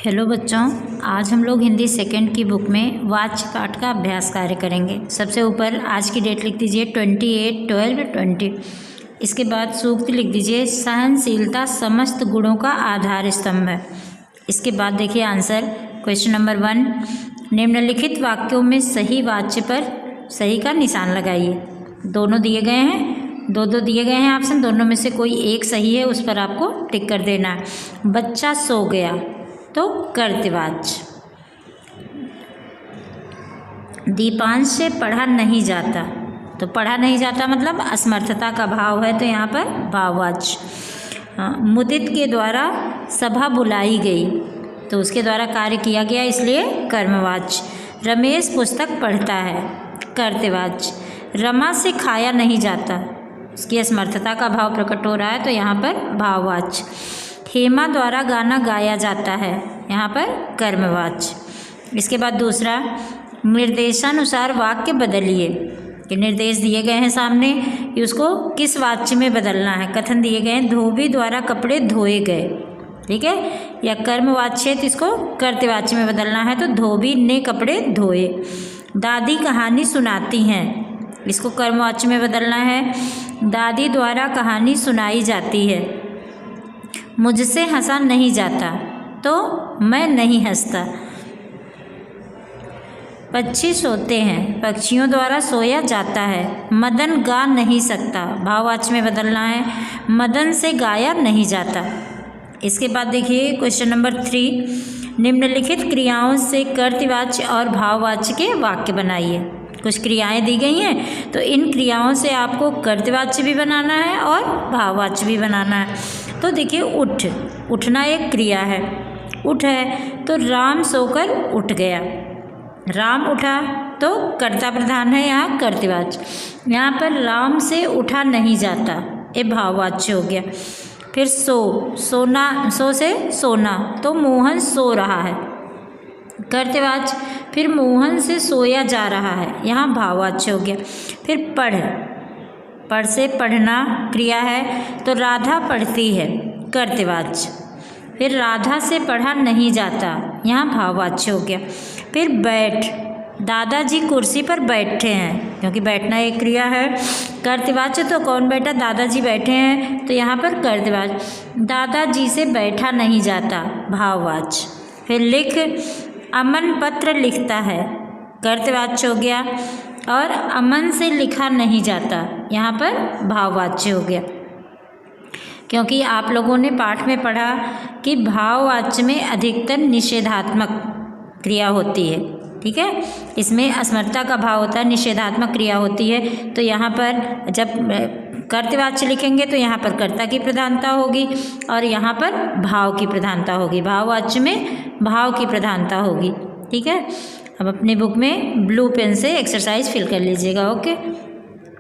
Hello बच्चों, आज हम लोग हिंदी सेकंड की बुक में वाच्य पाठ का अभ्यास कार्य करेंगे। सबसे ऊपर आज की डेट लिख दीजिए 28/12/20। इसके बाद सूक्त लिख दीजिए सहनशीलता समस्त गुणों का आधार स्तंभ है। इसके बाद देखिए आंसर क्वेश्चन नंबर 1, निम्नलिखित वाक्यों में सही वाच्य पर सही का निशान लगाइए। दोनों दिए गए हैं, दो दिए गए हैं ऑप्शन, दोनों में से कोई एक सही है, उस पर आपको टिक कर देना है। बच्चा सो गया तो कर्तवाच्य। दीपांश से पढ़ा नहीं जाता तो पढ़ा नहीं जाता मतलब असमर्थता का भाव है, तो यहाँ पर भाववाच्य। मुदित के द्वारा सभा बुलाई गई तो उसके द्वारा कार्य किया गया, इसलिए कर्मवाच्य। रमेश पुस्तक पढ़ता है, कर्तवाच्य। रमा से खाया नहीं जाता, उसकी असमर्थता का भाव प्रकट हो रहा है, तो यहाँ पर भाववाच्य। हेमा द्वारा गाना गाया जाता है, यहाँ पर कर्मवाच्य। इसके बाद दूसरा, निर्देशानुसार वाक्य बदलिए। कि निर्देश दिए गए हैं सामने कि उसको किस वाच्य में बदलना है। कथन दिए गए हैं धोबी द्वारा कपड़े धोए गए, ठीक है, या कर्मवाच्य तो इसको कर्तवाच्य में बदलना है, तो धोबी ने कपड़े धोए। दादी कहानी सुनाती हैं, इसको कर्मवाच्य में बदलना है। दादी द्वारा कहानी सुनाई जाती है। मुझसे हंसा नहीं जाता तो मैं नहीं हंसता। पक्षी सोते हैं, पक्षियों द्वारा सोया जाता है। मदन गा नहीं सकता, भाववाच्य में बदलना है। मदन से गाया नहीं जाता। इसके बाद देखिए क्वेश्चन नंबर 3, निम्नलिखित क्रियाओं से कर्तवाच्य और भाववाच्य के वाक्य बनाइए। कुछ क्रियाएं दी गई हैं, तो इन क्रियाओं से आपको कर्तवाच्य भी बनाना है और भाववाच्य भी बनाना है। तो देखिए उठ, उठना एक क्रिया है, उठ है तो राम सोकर उठ गया। राम उठा तो कर्ता प्रधान है, यहाँ कर्तवाच्य। यहाँ पर राम से उठा नहीं जाता, ये भाववाच्य हो गया। फिर सोना, सो से सोना तो मोहन सो रहा है, कर्तवाच्य। फिर मोहन से सोया जा रहा है, यहाँ भाववाच्य हो गया। फिर पढ़ से पढ़ना क्रिया है, तो राधा पढ़ती है, कर्तवाच्य। फिर राधा से पढ़ा नहीं जाता, यहाँ भाववाच्य हो गया। फिर बैठ, दादाजी कुर्सी पर बैठे हैं, क्योंकि बैठना एक क्रिया है, कर्तवाच्य। तो कौन बैठा, दादाजी बैठे हैं, तो यहाँ पर कर्तवाच्य। दादाजी से बैठा नहीं जाता, भाववाच्य। फिर लिख, अमन पत्र लिखता है, कर्तवाच्य हो गया। और अमन से लिखा नहीं जाता, यहाँ पर भाववाच्य हो गया। क्योंकि आप लोगों ने पाठ में पढ़ा कि भाववाच्य में अधिकतर निषेधात्मक क्रिया होती है, ठीक है, इसमें असमर्थता का भाव होता है, निषेधात्मक क्रिया होती है। तो यहाँ पर जब कर्तवाच्य लिखेंगे तो यहाँ पर कर्ता की प्रधानता होगी और यहाँ पर भाव की प्रधानता होगी। भाववाच्य में भाव की प्रधानता होगी, ठीक है। अब अपनी बुक में ब्लू पेन से एक्सरसाइज फिल कर लीजिएगा। ओके।